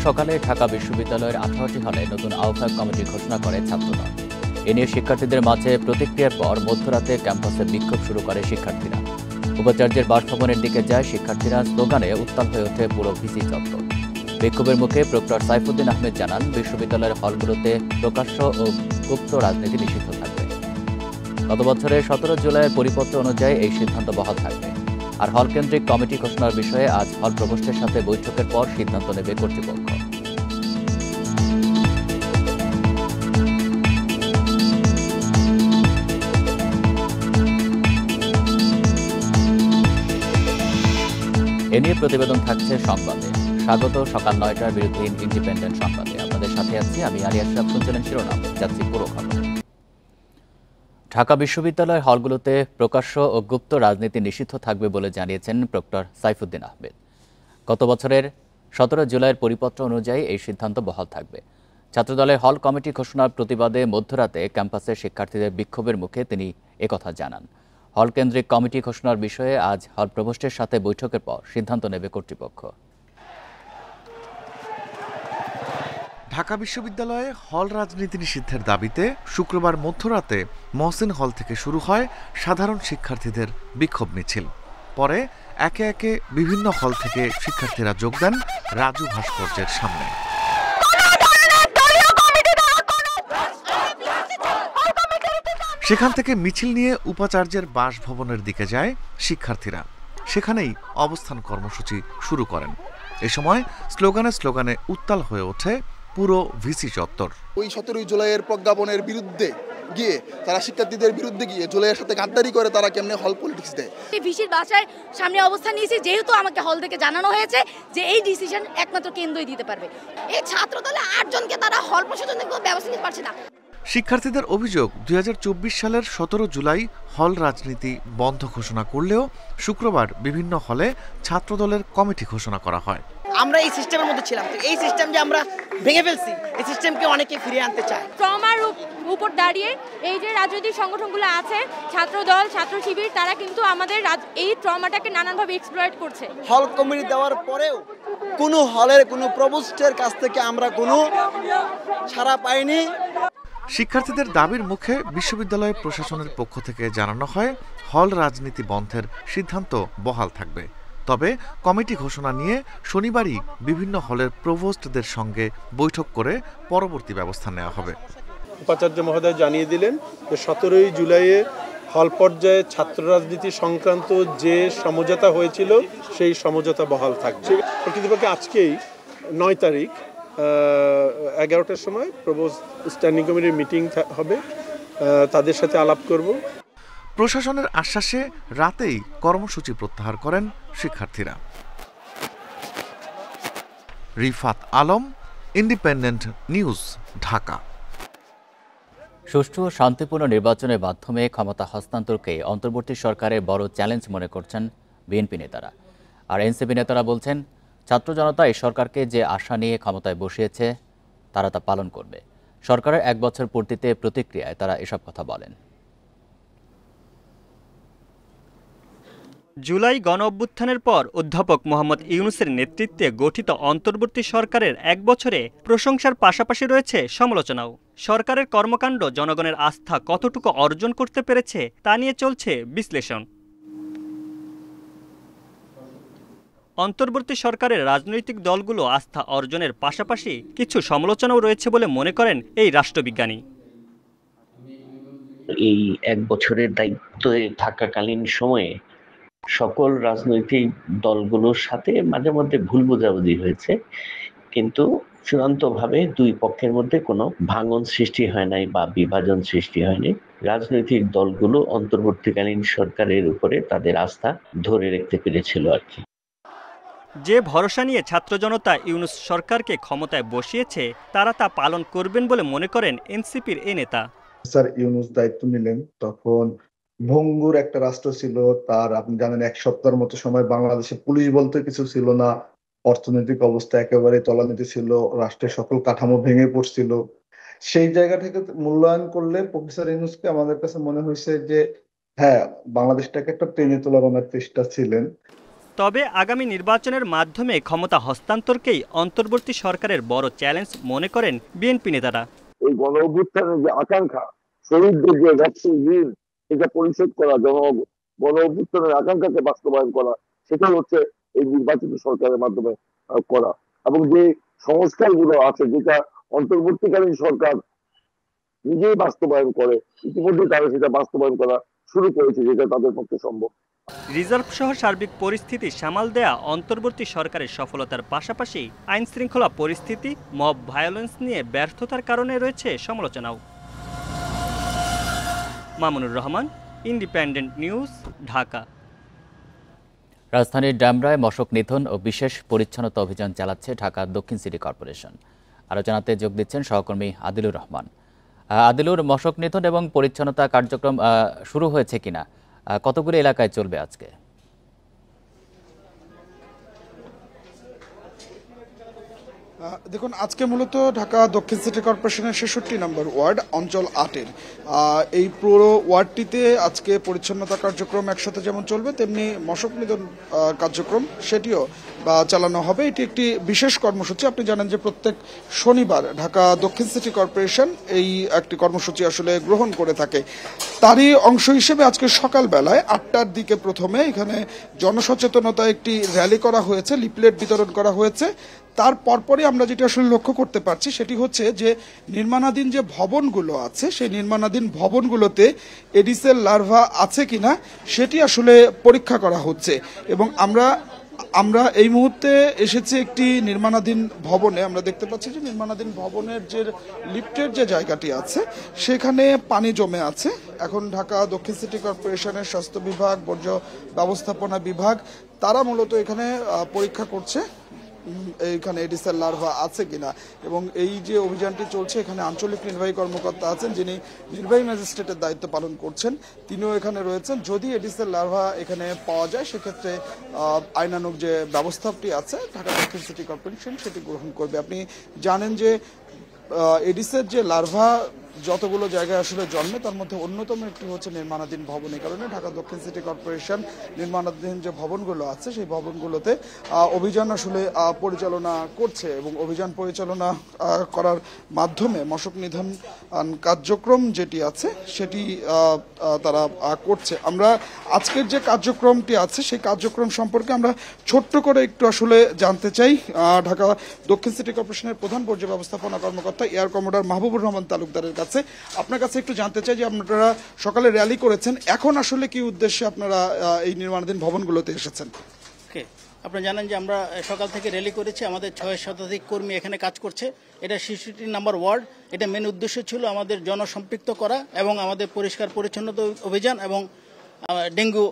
সকালে ঢাকা বিশ্ববিদ্যালয়ের 18টি হলে নতুন আহ্বায়ক কমিটি ঘোষণা করে ছাত্রদল। এ নিয়ে শিক্ষার্থীদের মাঝে প্রতিক্রিয়ার পর মধ্যরাতে ক্যাম্পাসে বিক্ষোভ শুরু করে শিক্ষার্থীরা। উপাচার্যের বাসভবনের দিকে যায় শিক্ষার্থীরা, স্লোগানে উত্তাল হয়ে ওঠে পুরো ভিসি চত্বর। বিক্ষোভের মুখে প্রক্টর সাইফুদ্দিন আহমেদ জানান, বিশ্ববিদ্যালয়ের হলগুলোতে প্রকাশ্য ও গুপ্ত রাজনীতি নিষিদ্ধ থাকবে। গত বছরের 17 জুলাইয়ের পরিপত্র অনুযায়ী এই সিদ্ধান্ত বহাল থাকবে। আর হল কেন্দ্রিক কমিটি ঘোষণার বিষয়ে আজ হল প্রভোস্টের সাথে বৈঠকের পর সিদ্ধান্ত নেবে কর্তৃপক্ষ। এ নিয়ে প্রতিবেদন থাকছে সংবাদে। স্বাগত সকাল 9টার বিরুদ্ধহীন ইন্ডিপেন্ডেন্ট সংবাদে। আপনাদের সাথে আছি আমি আলী আশরাফ। শুনছিলেন শিরোনাম, যাচ্ছি পুরো খবর। ঢাকা বিশ্ববিদ্যালয়ের হলগুলোতে প্রকাশ্য ও গুপ্ত রাজনীতি নিষিদ্ধ থাকবে বলে জানিয়েছেন প্রক্টর সাইফুদ্দিন আহমেদ। গত বছরের 17 জুলাইয়ের পরিপত্র অনুযায়ী এই সিদ্ধান্ত বহাল থাকবে। ছাত্রদলের হল কমিটি ঘোষণার প্রতিবাদে মধ্যরাতে ক্যাম্পাসের শিক্ষার্থীদের বিক্ষোভের মুখে তিনি একথা জানান। হল কেন্দ্রিক কমিটি ঘোষণার বিষয়ে আজ হল প্রভোস্টের সাথে বৈঠকের পর সিদ্ধান্ত নেবে কর্তৃপক্ষ। ঢাকা বিশ্ববিদ্যালয়ে হল রাজনীতি নিষিদ্ধের দাবিতে শুক্রবার মধ্যরাতে মহসিন হল থেকে শুরু হয় সাধারণ শিক্ষার্থীদের বিক্ষোভ মিছিল। পরে একে একে বিভিন্ন হল থেকে শিক্ষার্থীরা যোগ দেন রাজু ভাস্কর্যের সামনে। সেখান থেকে মিছিল নিয়ে উপাচার্যের বাসভবনের দিকে যায় শিক্ষার্থীরা। সেখানেই অবস্থান কর্মসূচি শুরু করেন। এ সময় স্লোগানে স্লোগানে উত্তাল হয়ে ওঠে পুরো ভিসি চত্বর। ওই 17 জুলাইয়ের প্রজ্ঞাপনের বিরুদ্ধে গিয়ে তারা শিক্ষার্থীদের বিরুদ্ধে গিয়ে জুলাইয়ের সাথে গাদ্দারি করে তারা কেমনে হল পলিটিক্স দেয়। ভিসির বাসায় সামনে অবস্থান নিয়েছি, যেহেতু আমাকে হল থেকে জানানো হয়েছে যে এই ডিসিশন একমাত্র কেন্দ্রই দিতে পারবে। এই ছাত্রদলে 8 জনকে তারা হল প্রশাসনের কোনো ব্যবস্থা নিতে পারছে না। শিক্ষার্থীদের অভিযোগ, 2024 সালের 17 জুলাই হল রাজনীতি বন্ধ ঘোষণা করলেও শুক্রবার বিভিন্ন হলে ছাত্রদলের কমিটি ঘোষণা করা হয়। আমরা এই সিস্টেমের মধ্যে ছিলাম, তো এই সিস্টেম যে আমরা ভেঙে ফেলছি, এই সিস্টেমকে অনেকে ফিরিয়ে আনতে চায়। ট্রমার উপর দাঁড়িয়ে এই যে রাজনৈতিক সংগঠনগুলো আছে, ছাত্রদল, ছাত্র শিবির, তারা কিন্তু আমাদের এই ট্রমাটাকে নানানভাবে এক্সপ্লয়েট করছে। হল কমিটি দেওয়ার পরেও কোনো হলের কোনো প্রভোস্টের কাছ থেকে আমরা কোনো ছাড়া পাইনি। শিক্ষার্থীদের দাবির মুখে বিশ্ববিদ্যালয় প্রশাসনের পক্ষ থেকে জানানো হয় হল রাজনীতি বন্ধের সিদ্ধান্ত বহাল থাকবে। তবে কমিটি ঘোষণা নিয়ে শনিবারই বিভিন্ন হলের প্রভোস্টদের সঙ্গে বৈঠক করে পরবর্তী ব্যবস্থা নেওয়া হবে। উপাচার্য মহোদয় জানিয়ে দিলেন যে 17 জুলাইয়ে হল পর্যায়ে ছাত্র রাজনীতি সংক্রান্ত যে সমঝোতা হয়েছিল সেই সমঝোতা বহাল থাকবে। প্রকৃতপক্ষে আজকেই 9 তারিখ 11টার সময় প্রভোস্ট স্ট্যান্ডিং কমিটির মিটিং হবে, তাদের সাথে আলাপ করব। প্রশাসনের আশ্বাসে রাতেই কর্মসূচি প্রত্যাহার করেন শিক্ষার্থীরা। Rifat Alam, independent news, Dhaka. সুষ্ঠু ও শান্তিপূর্ণ নির্বাচনের মাধ্যমে ক্ষমতা হস্তান্তরকে অন্তর্বর্তী সরকারের বড় চ্যালেঞ্জ মনে করছেন বিএনপি নেতারা। আর এনসিপি নেতারা বলছেন, ছাত্র জনতা এই সরকারকে যে আশা নিয়ে ক্ষমতায় বসিয়েছে তারা তা পালন করবে। সরকারের 1 বছর পূর্তিতে প্রতিক্রিয়ায় তারা এসব কথা বলেন। জুলাই গণঅভ্যুত্থানের পর অধ্যাপক মোহাম্মদ ইউনূসের নেতৃত্বে গঠিত অন্তর্বর্তী সরকারের 1 বছরে প্রশংসার পাশাপাশি রয়েছে সমালোচনাও। সরকারের কর্মকাণ্ড জনগণের আস্থা কতটুকু অর্জন করতে পেরেছে তা নিয়ে চলছে বিশ্লেষণ। অন্তর্বর্তী সরকারের রাজনৈতিক দলগুলো আস্থা অর্জনের পাশাপাশি কিছু সমালোচনাও রয়েছে বলে মনে করেন এই রাষ্ট্রবিজ্ঞানী। এই 1 বছরের দায়িত্বে থাকাকালীন সময়ে সকল রাজনৈতিক দলগুলোর সাথে মাঝে মধ্যে ভুল বোঝাবুঝি হয়েছে, কিন্তু চূড়ান্তভাবে দুই পক্ষের মধ্যে কোনো ভাঙন সৃষ্টি হয় নাই বা বিভাজন সৃষ্টি হয়নি। রাজনৈতিক দলগুলো অন্তর্বর্তীকালীন সরকারের উপরে তাদের আস্থা ধরে রাখতে পেরেছিল আর কি। যে ভরসা নিয়ে ছাত্র জনতা ইউনূস সরকারকে ক্ষমতায় বসিয়েছে তারা তা পালন করবেন বলে মনে করেন এনসিপির এই নেতা। স্যার ইউনূস দায়িত্ব নিলেন তখন ভঙ্গুর একটা রাষ্ট্র ছিল, তার আপনি জানেন 1 সপ্তাহের মতো সময় বাংলাদেশে পুলিশ বলতে কিছু ছিল না, অর্থনৈতিক অবস্থা একেবারে তলানিতে ছিল, রাষ্ট্রের সকল কাঠামো ভেঙে পড়ছিল। সেই জায়গা থেকে মূল্যায়ন করলে প্রফেসর ইউনূসকে আমাদের কাছে মনে হয়েছে যে হ্যাঁ, বাংলাদেশটাকে একটা টেনে তোলার ওনার চেষ্টা ছিলেন। তবে আগামী নির্বাচনের মাধ্যমে ক্ষমতা হস্তান্তরকেই অন্তর্বর্তী সরকারের বড় চ্যালেঞ্জ মনে করেন বিএনপি নেতারা। এই গণ অভ্যুত্থানের যে আকাঙ্ক্ষা, শহীদদের যে রক্তের ঋণ, এটা পরিশোধ করা, গণ অভ্যুত্থানের আকাঙ্ক্ষাকে বাস্তবায়ন করা, সেটাই হচ্ছে এই নির্বাচিত সরকারের মাধ্যমে করা। এবং যে সংস্কারগুলো আছে, যেটা অন্তর্বর্তীকালীন সরকার নিজেই বাস্তবায়ন করে, ইতিমধ্যে তারা সেটা বাস্তবায়ন করা শুরু করেছে, যেটা তাদের পক্ষে সম্ভব। রিজার্ভ সহ সার্বিক পরিস্থিতি সামাল দেয়া অন্তর্বর্তী সরকারের সফলতার পাশাপাশি আইন শৃঙ্খলা পরিস্থিতি, মব ভায়োলেন্স নিয়ে ব্যর্থতার কারণে রয়েছে সমালোচনাও। Mamunur Rahman, independent news, Dhaka. রাজধানীর ডেমরায় মশক নিধন ও বিশেষ পরিচ্ছন্নতা অভিযান চালাচ্ছে ঢাকা দক্ষিণ সিটি কর্পোরেশন। আলোচনাতে যোগ দিচ্ছেন সহকর্মী আদিলুর রহমান। আদিলুর, মশক নিধন এবং পরিচ্ছন্নতা কার্যক্রম শুরু হয়েছে কিনা, কতগুলো এলাকায় চলবে আজকে? দেখুন, আজকে মূলত ঢাকা দক্ষিণ সিটি কর্পোরেশনের ৬৬ নম্বর ওয়ার্ড অঞ্চল ৮-এর এই পুরো ওয়ার্ডটিতে আজকে পরিচ্ছন্নতা কার্যক্রম একসাথে যেমন চলবে, তেমনি মশক নিধন কার্যক্রম সেটিও চালানো হবে। এটি একটি বিশেষ কর্মসূচি। আপনি জানেন যে প্রত্যেক শনিবার ঢাকা দক্ষিণ সিটি কর্পোরেশন এই একটি কর্মসূচি আসলে গ্রহণ করে থাকে। তারই অংশ হিসেবে আজকে সকালবেলায় ৮টার দিকে প্রথমে এখানে জনসচেতনতা একটি র্যালি করা হয়েছে, লিফলেট বিতরণ করা হয়েছে। তার পরপরই আমরা যেটা আসলে লক্ষ্য করতে পারছি সেটি হচ্ছে যে নির্মাণাধীন যে ভবনগুলো আছে, সেই নির্মাণাধীন ভবনগুলোতে এডিসের লার্ভা আছে কিনা সেটি আসলে পরীক্ষা করা হচ্ছে। এবং আমরা এই মুহূর্তে এসেছি একটি নির্মাণাধীন ভবনে। আমরা দেখতে পাচ্ছি যে নির্মাণাধীন ভবনের যে লিফটের যে জায়গাটি আছে সেখানে পানি জমে আছে। এখন ঢাকা দক্ষিণ সিটি কর্পোরেশনের স্বাস্থ্য বিভাগ, বর্জ্য ব্যবস্থাপনা বিভাগ তারা মূলত এখানে পরীক্ষা করছে এইখানে এডিসের লার্ভা আছে কিনা। এবং এই যে অভিযানটি চলছে, এখানে আঞ্চলিক নির্বাহী কর্মকর্তা আছেন যিনি নির্বাহী ম্যাজিস্ট্রেটের দায়িত্ব পালন করছেন, তিনিও এখানে রয়েছেন। যদি এডিসের লার্ভা এখানে পাওয়া যায় সেক্ষেত্রে আইনানুগ যে ব্যবস্থাটি আছে ঢাকা দক্ষিণ সিটি কর্পোরেশন সেটি গ্রহণ করবে। আপনি জানেন যে এডিসের যে লার্ভা যতগুলো জায়গায় আসলে জন্মে তার মধ্যে অন্যতম একটি হচ্ছে নির্মাণাধীন ভবন। এই কারণে ঢাকা দক্ষিণ সিটি কর্পোরেশন নির্মাণাধীন যে ভবনগুলো আছে সেই ভবনগুলোতে অভিযান আসলে পরিচালনা করছে এবং অভিযান পরিচালনা করার মাধ্যমে মশক নিধন কার্যক্রম যেটি আছে সেটি তারা করছে। আমরা আজকের যে কার্যক্রমটি আছে সেই কার্যক্রম সম্পর্কে আমরা ছোট্ট করে একটু আসলে জানতে চাই ঢাকা দক্ষিণ সিটি কর্পোরেশনের প্রধান বর্জ্য ব্যবস্থাপনা কর্মকর্তা এয়ার কমোডার মাহবুবুর রহমান তালুকদারের কাছে। আপনার কাছে একটু জানতে চাই যে আপনারা সকালে র্যালি করেছেন, এখন আসলে কি উদ্দেশ্যে আপনারা এই নির্মাণাধীন ভবনগুলোতে এসেছেন? আপনারা জানেন যে আমরা সকাল থেকে র্যালি করেছি, আমাদের ৬ শতাধিক কর্মী এখানে কাজ করছে। এটা ৬৬ নম্বর ওয়ার্ড। এটা মেন উদ্দেশ্য ছিল আমাদের জনসম্পৃক্ত করা এবং আমাদের পরিষ্কার পরিচ্ছন্নতা অভিযান এবং ডেঙ্গু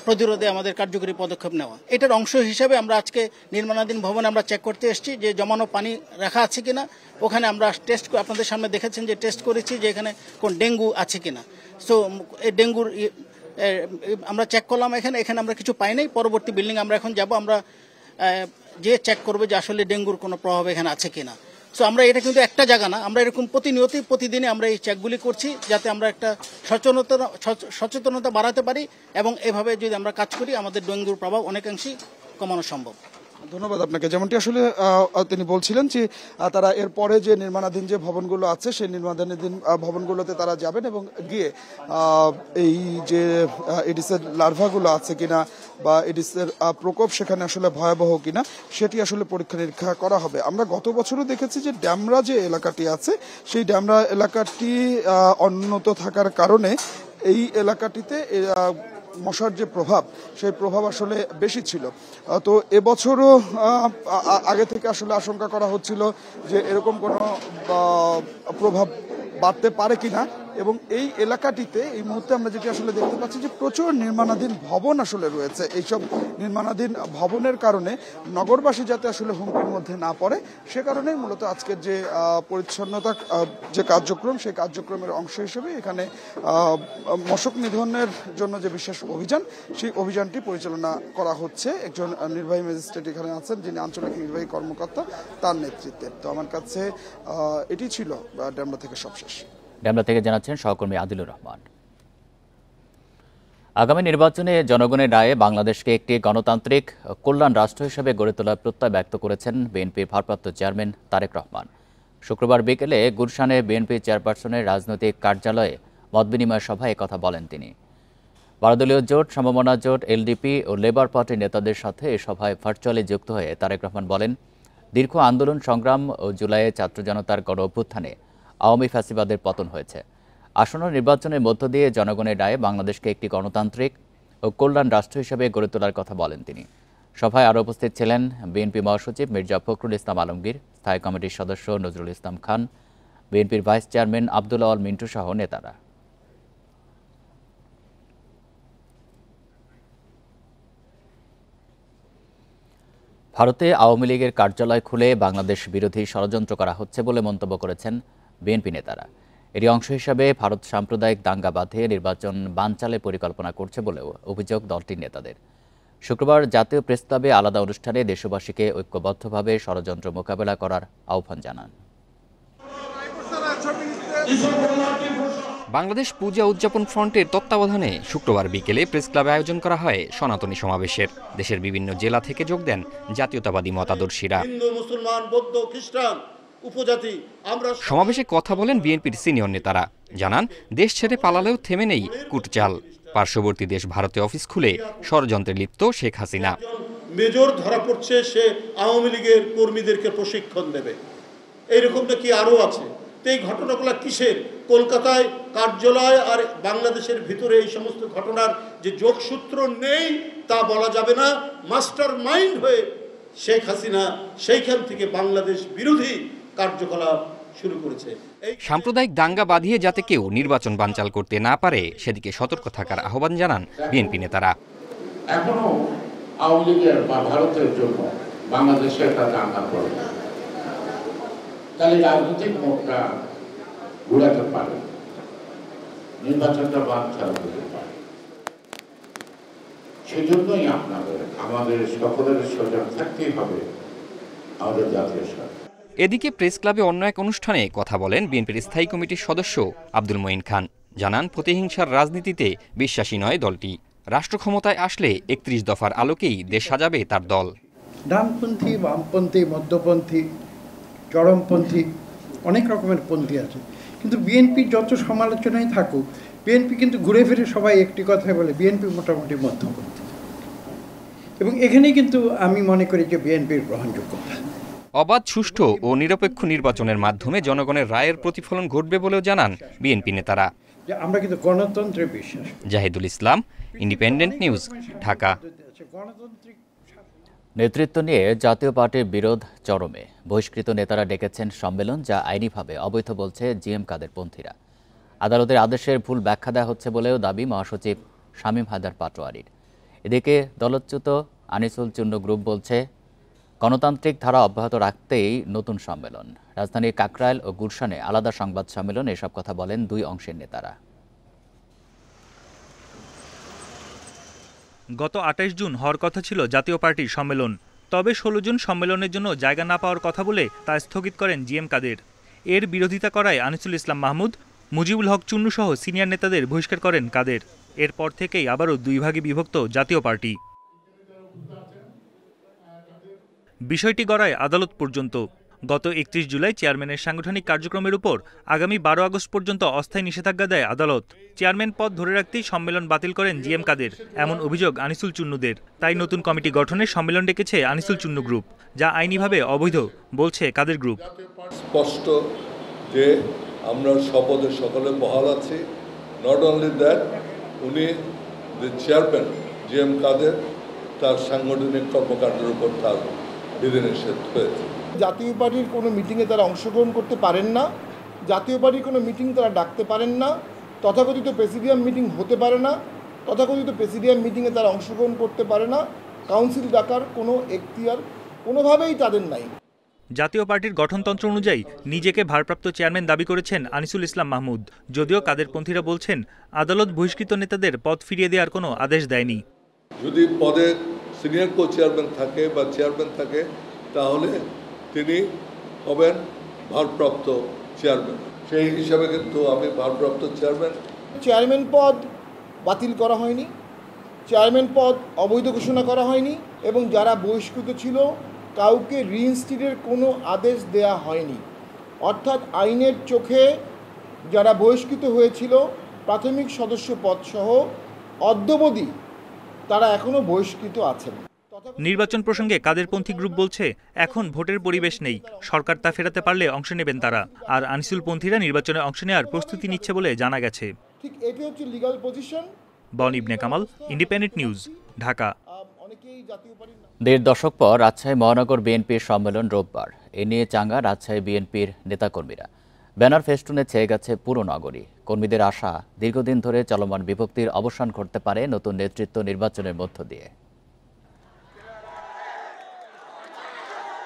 প্রতিরোধে আমাদের কার্যকরী পদক্ষেপ নেওয়া। এটার অংশ হিসেবে আমরা আজকে নির্মাণাধীন ভবনে আমরা চেক করতে এসেছি যে জমানো পানি রাখা আছে কিনা। ওখানে আমরা টেস্ট, আপনাদের সামনে দেখেছেন যে টেস্ট করেছি যে এখানে কোন ডেঙ্গু আছে কিনা। সো এই ডেঙ্গুর আমরা চেক করলাম, এখানে আমরা কিছু পাই নাই। পরবর্তী বিল্ডিং আমরা এখন যাব, আমরা যে চেক করবো যে আসলে ডেঙ্গুর কোনো প্রভাব এখানে আছে কিনা। সো আমরা এটা কিন্তু একটা জায়গা না, আমরা এরকম প্রতিদিনে আমরা এই চেকগুলি করছি যাতে আমরা একটা সচেতনতা বাড়াতে পারি এবং এভাবে যদি আমরা কাজ করি আমাদের ডেঙ্গুর প্রভাব অনেকাংশেই কমানো সম্ভব। ধন্যবাদ আপনাকে। যেমনটি আসলে তিনি বলছিলেন যে তারা এরপরে যে নির্মাণাধীন যে ভবনগুলো আছে সেই নির্মাণাধীন ভবনগুলোতে তারা যাবেন এবং গিয়ে এই যে এডিসের লার্ভাগুলো আছে কিনা বা এডিসের প্রকোপ সেখানে আসলে ভয়াবহ কিনা সেটি আসলে পরীক্ষা নিরীক্ষা করা হবে। আমরা গত বছরও দেখেছি যে ড্যামরা যে এলাকাটি আছে সেই ড্যামরা এলাকাটি অনুন্নত থাকার কারণে এই এলাকাটিতে মশার যে প্রভাব সেই প্রভাব আসলে বেশি ছিল। তো এবছরও আগে থেকে আসলে আশঙ্কা করা হচ্ছিল যে এরকম কোনো প্রভাব বাড়তে পারে কিনা। এবং এই এলাকাটিতে এই মুহূর্তে আমরা যেটি আসলে দেখতে পাচ্ছি যে প্রচুর নির্মাণাধীন ভবন আসলে রয়েছে। এইসব নির্মাণাধীন ভবনের কারণে নগরবাসী যাতে আসলে হুমকির মধ্যে না পড়ে সে কারণেই মূলত আজকের যে পরিচ্ছন্নতা যে কার্যক্রম সেই কার্যক্রমের অংশ হিসেবে এখানে মশক নিধনের জন্য যে বিশেষ অভিযান সেই অভিযানটি পরিচালনা করা হচ্ছে। একজন নির্বাহী ম্যাজিস্ট্রেট এখানে আছেন যিনি আঞ্চলিক নির্বাহী কর্মকর্তা, তার নেতৃত্বে। তো আমার কাছে এটি ছিল ডেমরা থেকে সবশেষ। ডেমরা থেকে জানাচ্ছেন সহকর্মী আদিলুর রহমান। আগামী নির্বাচনে জনগণের রায়ে বাংলাদেশকে একটি গণতান্ত্রিক কল্যাণ রাষ্ট্র হিসেবে গড়ে তোলার প্রত্যয় ব্যক্ত করেছেন বিএনপির ভারপ্রাপ্ত চেয়ারম্যান তারেক রহমান। শুক্রবার বিকেলে গুলশানে বিএনপি চেয়ারপারসনের রাজনৈতিক কার্যালয়ে মতবিনিময় সভায় কথা বলেন তিনি। 12 দলীয় জোট, সমমনা জোট, এলডিপি ও লেবার পার্টির নেতাদের সাথে এই সভায় ভার্চুয়ালি যুক্ত হয়ে তারেক রহমান বলেন, দীর্ঘ আন্দোলন সংগ্রাম ও জুলাইয়ে ছাত্র জনতার গণ অভ্যুত্থানে আওয়ামী ফ্যাসিবাদের পতন হয়েছে। আসন্ন নির্বাচনের মধ্য দিয়ে জনগণের রায়ে বাংলাদেশকে একটি গণতান্ত্রিক ও কল্যাণ রাষ্ট্র হিসেবে গড়ে তোলার কথা বলেন তিনি। সভায় আরও উপস্থিত ছিলেন বিএনপি মহাসচিব মির্জা ফখরুল ইসলাম আলমগীর, স্থায়ী কমিটির সদস্য নজরুল ইসলাম খান, বিএনপির ভাইস চেয়ারম্যান আব্দুল আওয়াল মিন্টু সহ নেতারা। ভারতে আওয়ামী লীগের কার্যালয় খুলে বাংলাদেশ বিরোধী ষড়যন্ত্র করা হচ্ছে বলে মন্তব্য করেছেন বিএনপি নেতারা। এরই অংশ হিসাবে ভারত সাম্প্রদায়িক দাঙ্গা বাঁধিয়ে নির্বাচন বানচালের পরিকল্পনা করছে বলেও অভিযোগ দলটির নেতাদের। শুক্রবার জাতীয় প্রেস ক্লাবে আলাদা অনুষ্ঠানে দেশবাসীকে ঐক্যবদ্ধভাবে ষড়যন্ত্র মোকাবেলা করার আহ্বান জানান। বাংলাদেশ পূজা উদযাপন ফ্রন্টের তত্ত্বাবধানে শুক্রবার বিকেলে প্রেস ক্লাবে আয়োজন করা হয় সনাতনী সমাবেশের। দেশের বিভিন্ন জেলা থেকে যোগ দেন জাতীয়তাবাদী মতাদর্শীরা। হিন্দু, মুসলমান, বৌদ্ধ, খ্রিস্টান, উপজাতি আমরা সমাবেশে কথা বলেন বিএনপির সিনিয়র নেতারা। জানান, দেশ ছেড়ে পালালেও থেমে নেই কুটচাল। পার্শ্ববর্তী দেশ ভারতে অফিস খুলে ষড়যন্ত্রে লিপ্ত শেখ হাসিনা। মেজর ধরা পড়ছে, সে আওয়ামী লীগের কর্মীদেরকে প্রশিক্ষণ দেবে, এইরকম নাকি আরও আছে। এই ঘটনাগুলো কিসের? কলকাতায় কার্যালয় আর বাংলাদেশের ভিতরে এই সমস্ত ঘটনার যে যোগসূত্র নেই তা বলা যাবে না। মাস্টার মাইন্ড হয়ে শেখ হাসিনা সেইখান থেকে বাংলাদেশ বিরোধী কার্যকলাপ শুরু করেছে। সাম্প্রদায়িক দাঙ্গা বাঁধিয়ে যাতে কেউ নির্বাচন বানচাল করতে না পারে সেদিকে সতর্ক থাকার আহ্বান জানান বিএনপি নেতারা। এখনো আওয়ামী লীগের বা ভারতের জন্য বাংলাদেশে একটা দাঙ্গা পড়ে, তাহলে রাজনৈতিক মোড়টা ঘুরাতে পারে, নির্বাচনটা বানচাল হতে পারে। সেজন্যই আমাদের সকলের সজাগ থাকতেই হবে আমাদের জাতীয় সরকার। এদিকে প্রেস ক্লাবে অন্য এক অনুষ্ঠানে কথা বলেন বিএনপির স্থায়ী কমিটির সদস্য আব্দুল মঈন খান। জানান, প্রতিহিংসার রাজনীতিতে বিশ্বাসী নয় দলটি। রাষ্ট্র ক্ষমতায় আসলে 31 দফার আলোকেই দেশ সাজাবে তার দল। ডানপন্থী, বামপন্থী, মধ্যপন্থী, চরমপন্থী, অনেক রকমের পন্থী আছে, কিন্তু বিএনপি যত সমালোচনায় থাকুক, বিএনপি কিন্তু ঘুরে ফিরে সবাই একটি কথাই বলে, বিএনপি মোটামুটি মধ্যপন্থী। এবং এখানেই কিন্তু আমি মনে করি যে বিএনপির গ্রহণযোগ্যতা। অবাধ, সুষ্ঠু ও নিরপেক্ষ নির্বাচনের মাধ্যমে জনগণের রায়ের প্রতিফলন ঘটবে বলেও জানান বিএনপি নেতারা। আমরা কিন্তু গণতন্ত্রে বিশ্বাস। জাহিদুল ইসলাম, ইন্ডিপেন্ডেন্ট নিউজ, ঢাকা। নেতৃত্ব নিয়ে জাতীয় পার্টির বিরোধ চরমে। বহিষ্কৃত নেতারা ডেকেছেন সম্মেলন, যা আইনিভাবে অবৈধ বলছে জিএম কাদের পন্থীরা। আদালতের আদেশের ভুল ব্যাখ্যা দেওয়া হচ্ছে বলেও দাবি মহাসচিব শামীম হায়দার পাটোয়ারির। এদিকে দলচ্যুত আনিসুল চুন্নু গ্রুপ বলছে, গণতান্ত্রিক ধারা অব্যাহত রাখতেই নতুন সম্মেলন। রাজধানীর কাকরাইল ও গুলশানে আলাদা সংবাদ সম্মেলন এসব কথা বলেন দুই অংশের নেতারা। গত 28 জুন হওয়ার কথা ছিল জাতীয় পার্টির সম্মেলন, তবে 16 জুন সম্মেলনের জন্য জায়গা না পাওয়ার কথা বলে তা স্থগিত করেন জিএম কাদের। এর বিরোধিতা করায় আনিসুল ইসলাম মাহমুদ, মুজিবুল হক চুন্নু সহ সিনিয়র নেতাদের বহিষ্কার করেন কাদের। এরপর থেকেই আবারও দুই ভাগে বিভক্ত জাতীয় পার্টি। বিষয়টি গড়ায় আদালত পর্যন্ত। গত 31 জুলাই চেয়ারম্যানের সাংগঠনিক কার্যক্রমের উপর আগামী 12 আগস্ট পর্যন্ত অস্থায়ী নিষেধাজ্ঞা দেয় আদালত। চেয়ারম্যান পদ ধরে রাখতেই সম্মেলন বাতিল করেন জিএম কাদের, এমন অভিযোগ আনিসুল চুন্নুদের। তাই নতুন কমিটি গঠনের সম্মেলন ডেকেছে আনিসুল চুন্নু গ্রুপ, যা আইনিভাবে অবৈধ বলছে কাদের গ্রুপ। স্পষ্ট যে আমরা শপথে সকলে বহাল আছি। নট অনলি দ্যাট, উনি যে চেয়ারম্যান জিএম কাদের, তার সাংগঠনিক কর্মকাণ্ডের উপর তার বিধিনিষেধ হয়েছে। জাতীয় পার্টির কোনো মিটিংয়ে তারা অংশগ্রহণ করতে পারেন না, জাতীয় পার্টির কোনো মিটিং তারা ডাকতে পারেন না, তথাকথিত প্রেসিডিয়াম মিটিং হতে পারে না, তথাকথিত প্রেসিডিয়াম মিটিংয়ে তারা অংশগ্রহণ করতে পারে না। কাউন্সিল ডাকার কোনো এখতিয়ার কোনোভাবেই তাদের নাই। জাতীয় পার্টির গঠনতন্ত্র অনুযায়ী নিজেকে ভারপ্রাপ্ত চেয়ারম্যান দাবি করেছেন আনিসুল ইসলাম মাহমুদ। যদিও কাদেরপন্থীরা বলছেন, আদালত বহিষ্কৃত নেতাদের পদ ফিরিয়ে দেওয়ার কোনো আদেশ দেয়নি। যদি পদে সিনিয়র কো চেয়ারম্যান থাকে বা চেয়ারম্যান থাকে, তাহলে তিনি হবেন ভারপ্রাপ্ত চেয়ারম্যান। সেই হিসাবে কিন্তু আমি ভারপ্রাপ্ত চেয়ারম্যান। চেয়ারম্যান পদ বাতিল করা হয়নি, চেয়ারম্যান পদ অবৈধ ঘোষণা করা হয়নি এবং যারা বহিষ্কৃত ছিল কাউকে রিইনস্টেটের কোনো আদেশ দেয়া হয়নি। অর্থাৎ আইনের চোখে যারা বহিষ্কৃত হয়েছিল প্রাথমিক সদস্য পদসহ অদ্যাবধি তারা এখনও বহিষ্কৃত আছেন। নির্বাচন প্রসঙ্গে কাদেরপন্থী গ্রুপ বলছে, এখন ভোটের পরিবেশ নেই, সরকার তা ফেরাতে পারলে অংশ নেবেন তারা। আর আনিসুলপন্থীরা নির্বাচনে অংশ নেওয়ার প্রস্তুতি নিচ্ছে বলে জানা গেছে। ঠিক এটি হচ্ছে লিগ্যাল পজিশন। বন ইবনে কামাল, ইন্ডিপেন্ডেন্ট নিউজ, ঢাকা। ১.৫ দশক পর রাজশাহী মহানগর বিএনপির সম্মেলন রোববার। এ নিয়ে চাঙ্গা রাজশাহী বিএনপির নেতাকর্মীরা। ব্যানার ফেস্টুনে ছেয়ে গেছে পুরো নগরী। কর্মীদের আশা, দীর্ঘদিন ধরে চলমান বিভক্তির অবসান ঘটতে পারে নতুন নেতৃত্ব নির্বাচনের মধ্য দিয়ে।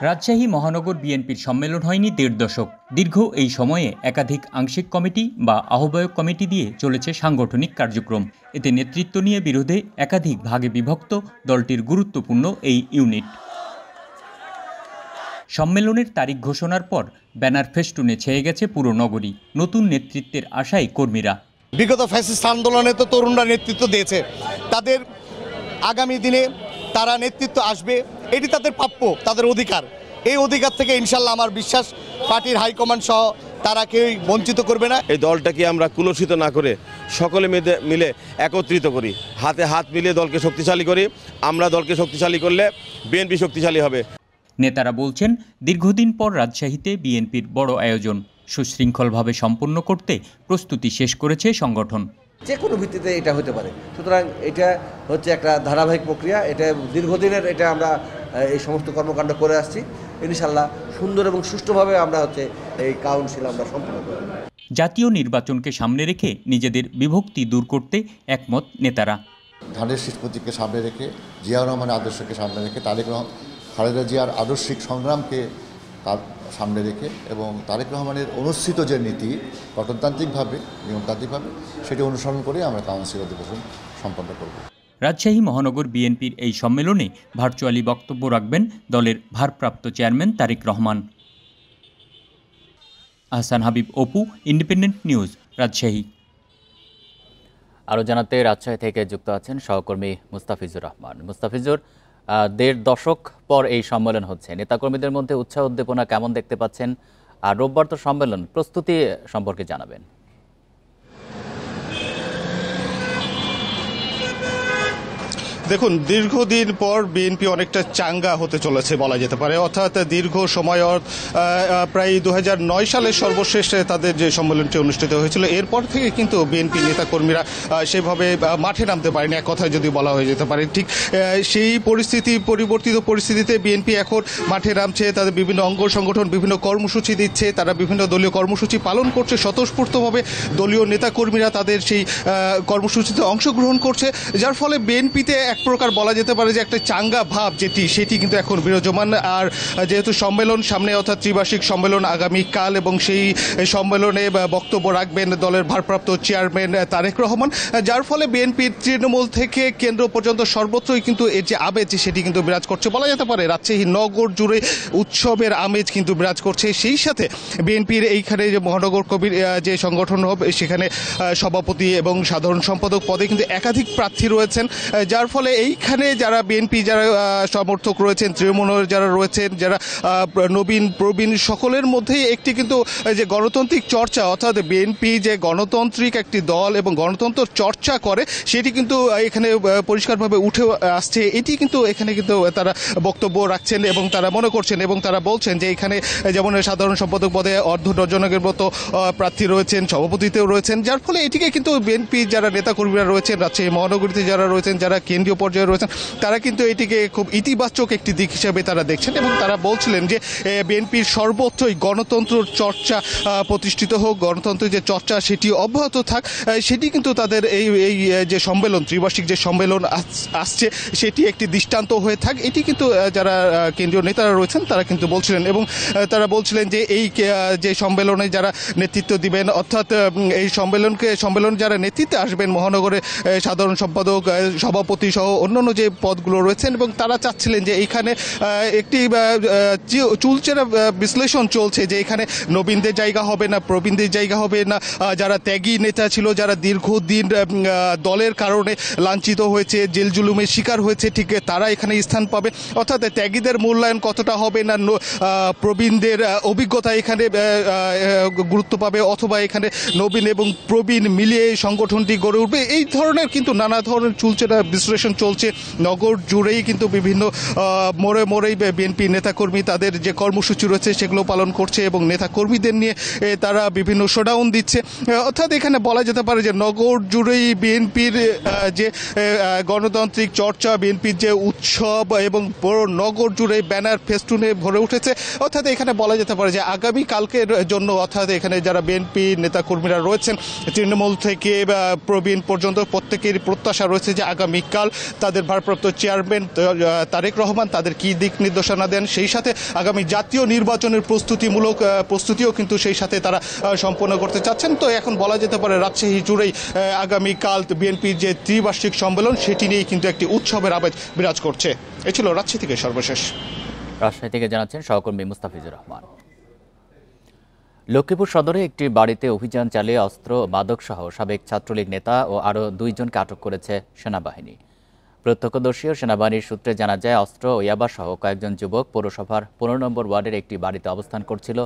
রাজশাহী মহানগর বিএনপির সম্মেলন হয়নি ১.৫ দশক। দীর্ঘ এই সময়ে একাধিক আংশিক কমিটি বা আহ্বায়ক কমিটি দিয়ে চলেছে সাংগঠনিক কার্যক্রম। এতে নেতৃত্ব নিয়ে বিরোধে একাধিক ভাগে বিভক্ত দলটির গুরুত্বপূর্ণ এই ইউনিট। সম্মেলনের তারিখ ঘোষণার পর ব্যানার ফেস্টুনে ছেয়ে গেছে পুরো নগরী। নতুন নেতৃত্বের আশায় কর্মীরা। বিগত ফ্যাসিস্ট আন্দোলনে তো তরুণরা নেতৃত্ব দিয়েছে, তাদের আগামী দিনে তারা নেতৃত্ব আসবে, এটি তাদের প্রাপ্য, তাদের অধিকার। এই অধিকার থেকে ইনশাল্লাহ আমার বিশ্বাস পার্টির হাইকমান্ড সহ তারা কেউই বঞ্চিত করবে না। এই দলটাকে আমরা কুলসিত না করে সকলে মিলে একত্রিত করি, হাতে হাত মিলিয়ে দলকে শক্তিশালী করি। আমরা দলকে শক্তিশালী করলে বিএনপি শক্তিশালী হবে। নেতারা বলছেন, দীর্ঘদিন পর রাজশাহীতে বিএনপির বড় আয়োজন সুশৃঙ্খলভাবে সম্পন্ন করতে প্রস্তুতি শেষ করেছে সংগঠন। যে কোনো ভিত্তিতে এটা হতে পারে, সুতরাং এটা হচ্ছে একটা ধারাবাহিক প্রক্রিয়া। এটা দীর্ঘদিনের, এটা আমরা এই সমস্ত কর্মকাণ্ড করে আসছি। ইনশাল্লাহ সুন্দর এবং সুষ্ঠুভাবে আমরা এই কাউন্সিল আমরা সম্পন্ন করব। জাতীয় নির্বাচনকে সামনে রেখে নিজেদের বিভক্তি দূর করতে একমত নেতারা। ধানের শীষ প্রতীককে সামনে রেখে, জিয়াউর রহমানের আদর্শকে সামনে রেখে, খালেদা জিয়ার আদর্শিক সংগ্রামকে তার সামনে রেখে এবং তারেক রহমানের অনুসৃত যে নীতি গঠনতান্ত্রিকভাবে, নিয়মতান্ত্রিকভাবে সেটি অনুসরণ করে আমরা কাউন্সিল অধিবেশন সম্পন্ন করব। রাজশাহী মহানগর বিএনপির এই সম্মেলনে ভার্চুয়ালি বক্তব্য রাখবেন দলের ভারপ্রাপ্ত chairman Tarique Rahman. Ahsan Habib, Apu, independent news, Rajshahi. আরও জানাতে রাজশাহী থেকে যুক্ত আছেন সহকর্মী মুস্তাফিজুর রহমান। মুস্তাফিজুর, ১.৫ দশক পর এই সম্মেলন হচ্ছে, নেতাকর্মীদের মধ্যে উৎসাহ উদ্দীপনা কেমন দেখতে পাচ্ছেন? আর রোববার তো সম্মেলন, প্রস্তুতি সম্পর্কে জানাবেন। দেখুন, দীর্ঘদিন পর বিএনপি অনেকটা চাঙ্গা হতে চলেছে বলা যেতে পারে। অর্থাৎ দীর্ঘ সময়, প্রায় ২০০৯ সালের সর্বশেষ তাদের যে সম্মেলনটি অনুষ্ঠিত হয়েছিল, এরপর থেকে কিন্তু বিএনপি নেতাকর্মীরা সেভাবে মাঠে নামতে পারেনি, এক কথায় যদি বলা হয়ে যেতে পারে। ঠিক সেই পরিবর্তিত পরিস্থিতিতে বিএনপি এখন মাঠে নামছে, তাদের বিভিন্ন অঙ্গ সংগঠন বিভিন্ন কর্মসূচি দিচ্ছে, তারা বিভিন্ন দলীয় কর্মসূচি পালন করছে, স্বতঃস্ফূর্তভাবে দলীয় নেতাকর্মীরা তাদের সেই কর্মসূচিতে অংশগ্রহণ করছে, যার ফলে বিএনপিতে এক প্রকার বলা যেতে পারে যে একটা চাঙ্গা ভাব সেটি কিন্তু এখন বিরাজমান। আর যেহেতু সম্মেলন সামনে, অর্থাৎ ত্রিবার্ষিক সম্মেলন আগামীকাল, এবং সেই সম্মেলনে বক্তব্য রাখবেন দলের ভারপ্রাপ্ত চেয়ারম্যান তারেক রহমান, যার ফলে বিএনপির তৃণমূল থেকে কেন্দ্র পর্যন্ত সর্বত্রই কিন্তু এর যে আমেজ সেটি কিন্তু বিরাজ করছে বলা যেতে পারে। রাজশাহী নগর জুড়ে উৎসবের আমেজ কিন্তু বিরাজ করছে। সেই সাথে বিএনপির এইখানে যে মহানগর কবির যে সংগঠন হবে, সেখানে সভাপতি এবং সাধারণ সম্পাদক পদে কিন্তু একাধিক প্রার্থী রয়েছেন, যার ফলে এইখানে যারা বিএনপি যারা সমর্থক রয়েছেন, তৃণমূলের যারা রয়েছেন, যারা নবীন প্রবীণ, সকলের মধ্যেই একটি কিন্তু যে গণতান্ত্রিক চর্চা, অর্থাৎ বিএনপি যে গণতান্ত্রিক একটি দল এবং গণতন্ত্র চর্চা করে সেটি কিন্তু এখানে পরিষ্কারভাবে উঠে আসছে। এটি কিন্তু এখানে কিন্তু তারা বক্তব্য রাখছেন এবং তারা মনে করছেন এবং তারা বলছেন যে এখানে যেমন সাধারণ সম্পাদক পদে অর্ধ ডজনের মতো প্রার্থী রয়েছেন, সভাপতিতেও রয়েছেন, যার ফলে এটিকে কিন্তু বিএনপি যারা নেতাকর্মীরা রয়েছেন, রাজশাহী মহানগরীতে যারা রয়েছেন, যারা কেন্দ্রীয় পর্যায়ে রয়েছেন, তারা কিন্তু এটিকে খুব ইতিবাচক একটি দিক হিসেবে তারা দেখছেন এবং তারা বলছিলেন যে বিএনপির সর্বত্রই গণতন্ত্র চর্চা প্রতিষ্ঠিত হোক, গণতন্ত্রের যে চর্চা সেটি অব্যাহত থাক, সেটি কিন্তু তাদের এই যে সম্মেলন, ত্রিবার্ষিক যে সম্মেলন আসছে সেটি একটি দৃষ্টান্ত হয়ে থাক, এটি কিন্তু যারা কেন্দ্রীয় নেতারা রয়েছেন তারা কিন্তু বলছিলেন। এবং তারা বলছিলেন যে এই যে সম্মেলনে যারা নেতৃত্ব দিবেন, অর্থাৎ এই সম্মেলন যারা নেতৃত্বে আসবেন, মহানগরে সাধারণ সম্পাদক, সভাপতি সহ সহ অন্যান্য যে পদগুলো রয়েছেন, এবং তারা চাচ্ছিলেন যে এইখানে একটি চুলচেরা বিশ্লেষণ চলছে যে এখানে নবীনদের জায়গা হবে না, প্রবীণদের জায়গা হবে না, যারা ত্যাগী নেতা ছিল, যারা দীর্ঘদিন দলের কারণে লাঞ্ছিত হয়েছে, জেল জুলুমের শিকার হয়েছে, ঠিক তারা এখানে স্থান পাবে। অর্থাৎ ত্যাগীদের মূল্যায়ন কতটা হবে না প্রবীণদের অভিজ্ঞতা এখানে গুরুত্ব পাবে, অথবা এখানে নবীন এবং প্রবীণ মিলিয়ে এই সংগঠনটি গড়ে উঠবে, এই ধরনের কিন্তু নানা ধরনের চুলচেরা বিশ্লেষণ চলছে। নগর জুড়েই কিন্তু বিভিন্ন মোড়ে মোড়েই বিএনপি নেতাকর্মী তাদের যে কর্মসূচি রয়েছে সেগুলো পালন করছে এবং নেতাকর্মীদের নিয়ে তারা বিভিন্ন শোডাউন দিচ্ছে। অর্থাৎ এখানে বলা যেতে পারে যে নগর জুড়েই বিএনপির যে গণতান্ত্রিক চর্চা, বিএনপির যে উৎসব এবং বড় নগর জুড়ে ব্যানার ফেস্টুনে ভরে উঠেছে। অর্থাৎ এখানে বলা যেতে পারে যে আগামী কালকের জন্য, অর্থাৎ এখানে যারা বিএনপি নেতাকর্মীরা রয়েছেন তৃণমূল থেকে প্রবীণ পর্যন্ত, প্রত্যেকের প্রত্যাশা রয়েছে যে আগামীকাল তাদের ভারপ্রাপ্ত চেয়ারম্যান তারেক রহমান তাদের কি দিক নির্দেশনা দেন, সেই সাথে আগামী জাতীয় নির্বাচনের প্রস্তুতিও কিন্তু সেই সাথে তারা সম্পন্ন করতে চাচ্ছেন। তো এখন বলা যেতে পারে রাজশাহী জুড়েই আগামীকাল বিএনপির যে ত্রিবার্ষিক সম্মেলন সেটি নিয়েই কিন্তু একটি উৎসবের আবেগ বিরাজ করছে। এ ছিল রাজশাহী থেকে সর্বশেষ। রাজশাহী থেকে জানাচ্ছেন সহকর্মী মুস্তাফিজুর রহমান। লক্ষ্মীপুর সদরে একটি বাড়িতে অভিযান চালিয়ে অস্ত্র, মাদক সহ সাবেক ছাত্রলীগ নেতা ও আরও 2 জনকে আটক করেছে সেনাবাহিনী। প্রত্যক্ষদর্শী ও সেনাবাহিনীর সূত্রে জানা যায়, অস্ত্র ও ইয়াবা সহ কয়েকজন যুবক পৌরসভার 15 নম্বর ওয়ার্ডের একটি বাড়িতে অবস্থান করছিল।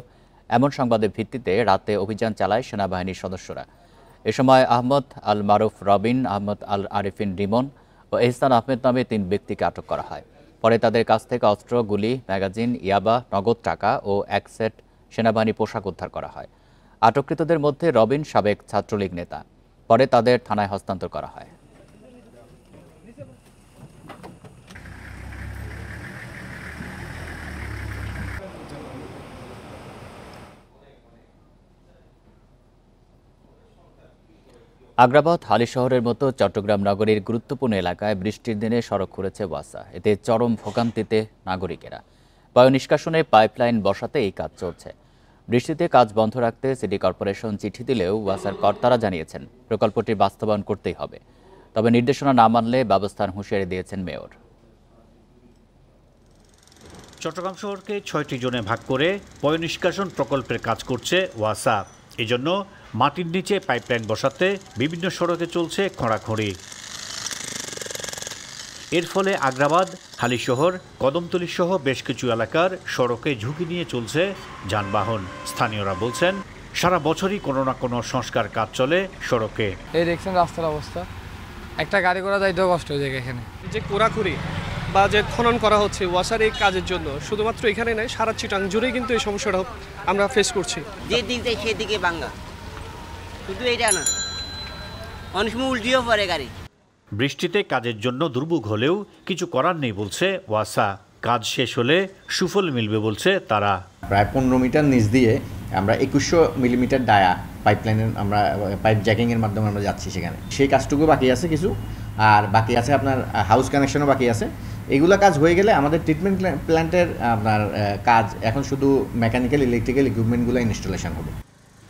এমন সংবাদের ভিত্তিতে রাতে অভিযান চালায় সেনাবাহিনীর সদস্যরা। এ সময় আহমদ আল মারুফ রবিন, আহমদ আল আরিফিন রিমন ও এহসান আহমেদ নামে 3 ব্যক্তিকে আটক করা হয়। পরে তাদের কাছ থেকে অস্ত্র, গুলি, ম্যাগাজিন, ইয়াবা, নগদ টাকা ও 1 সেট সেনাবাহিনী পোশাক উদ্ধার করা হয়। আটককৃতদের মধ্যে রবিন সাবেক ছাত্রলীগ নেতা। পরে তাদের থানায় হস্তান্তর করা হয়। আগ্রাবাদ, হালি শহরের মতো চট্টগ্রাম নগরীর গুরুত্বপূর্ণ এলাকায় বৃষ্টির দিনে সড়ক খুঁড়েছে ওয়াসা। এতে চরম ভোগান্তিতে নাগরিকেরা। বায়ু নিষ্কাশনে পাইপলাইন বসাতে এই কাজ চলছে। বৃষ্টিতে কাজ বন্ধ রাখতে সিটি কর্পোরেশন চিঠি দিলেও ওয়াসার কর্তারা জানিয়েছেন প্রকল্পটি বাস্তবায়ন করতেই হবে। তবে নির্দেশনা না মানলে ব্যবস্থার হুঁশিয়ারি দিয়েছেন মেয়র। চট্টগ্রাম শহরকে 6টি জোনে ভাগ করে বায়ু নিষ্কাশন প্রকল্পের কাজ করছে ওয়াসা। এজন্য মাটির নিচে পাইপলাইন বসাতে বিভিন্ন সড়কে চলছে খোঁড়াখুঁড়ি। এর ফলে আগ্রাবাদ, হালিশহর, কদমতলী সহ বেশ কিছু এলাকার সড়কে ঝুঁকি নিয়ে চলছে যানবাহন। স্থানীয়রা বলছেন, সারা বছরই কোনো না কোনো সংস্কার কাজ চলে সড়কে। এই দেখছেন রাস্তার অবস্থা, একটা গাড়ি করা যাইতেও কষ্ট হয়ে যায়। এখানে যে খোঁড়াখুঁড়ি বা যে খনন করা হচ্ছে ওয়াসার এই কাজের জন্য, শুধুমাত্র এখানে নয়, সারা চিটাং জুড়েই কিন্তু এই সমস্যাটা আমরা ফেস করছি। যে দিক থেকে সেদিকে ভাঙা, শুধু এটা না, অনেক সময় উল্টিও পড়ে গাড়ি। বৃষ্টিতে কাজের জন্য দুর্ভোগ হলেও কিছু করার নেই বলছে ওয়াসা। কাজ শেষ হলে সুফল মিলবে বলছে তারা। প্রায় 15 মিটার নিচ দিয়ে আমরা 2100 মিলিমিটার ডায়া পাইপলাইনের আমরা পাইপ জ্যাকিংয়ের মাধ্যমে আমরা যাচ্ছি সেখানে। সেই কাজটুকু বাকি আছে কিছু, আর বাকি আছে আপনার হাউস কানেকশনও বাকি আছে। এগুলো কাজ হয়ে গেলে আমাদের ট্রিটমেন্ট প্ল্যান্টের আপনার কাজ এখন শুধু মেকানিক্যাল, ইলেকট্রিক্যাল ইকুইপমেন্টগুলো ইনস্টলেশন হবে।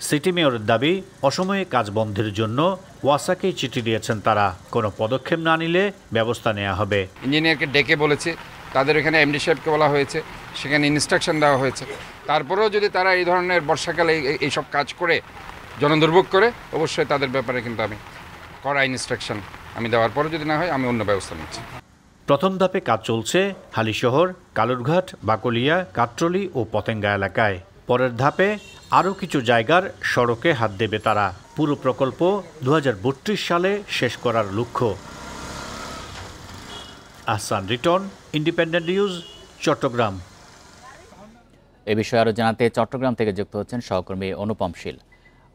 সিটি মেয়রের দাবি, অসময়ে কাজ বন্ধের জন্য ওয়াসাকে চিঠি দিয়েছেন তারা। কোনো পদক্ষেপ না নিলে ব্যবস্থা নেওয়া হবে। ইঞ্জিনিয়ারকে ডেকে বলেছে, তাদের এখানে এমডি সাহেবকে বলা হয়েছে, সেখানে ইনস্ট্রাকশন দেওয়া হয়েছে। তারপরেও যদি তারা এই ধরনের বর্ষাকালে এইসব কাজ করে জনদুর্ভোগ করে, অবশ্যই তাদের ব্যাপারে কিন্তু আমি কড়া ইনস্ট্রাকশন আমি দেওয়ার পরে যদি না হয় আমি অন্য ব্যবস্থা নিচ্ছি। প্রথম ধাপে কাজ চলছে হালিশহর, কালুরঘাট, বাকলিয়া, কাট্রলি ও পতেঙ্গা এলাকায়। পরের ধাপে আরও কিছু জায়গার সড়কে হাত দেবে তারা। পুরো প্রকল্প 2032 সালে শেষ করার লক্ষ্য। Ahsan Riton, independent news, Chattogram. এ বিষয়ে আরও জানাতে চট্টগ্রাম থেকে যুক্ত হচ্ছেন সহকর্মী অনুপম শীল।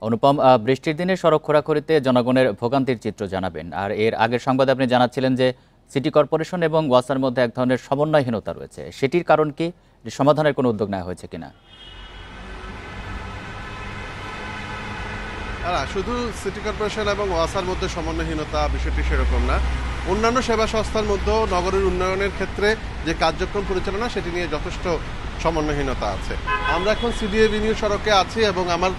অনুপম, বৃষ্টির দিনে সড়ক খোঁড়াখুঁড়িতে জনগণের ভোগান্তির চিত্র জানাবেন। আর এর আগের সংবাদে আপনি জানাচ্ছিলেন যে সিটি কর্পোরেশন এবং ওয়াসার মধ্যে এক ধরনের সমন্বয়হীনতা রয়েছে। সেটির কারণ কি? সমাধানের কোনো উদ্যোগ নেওয়া হয়েছে কিনা? শুধু সিটি কর্পোরেশন এবং ওয়াসার মধ্যে সমন্বয়হীনতা বিষয়টি সেরকম না। অন্যান্য সেবা সংস্থার মধ্যেও নগরের উন্নয়নের ক্ষেত্রে যে কার্যক্রম পরিচালনা সেটি নিয়ে যথেষ্ট সমন্বয়হীনতা আছে। আমরা এখন সিডিএ এভিনিউ সড়কে আছি এবং আমার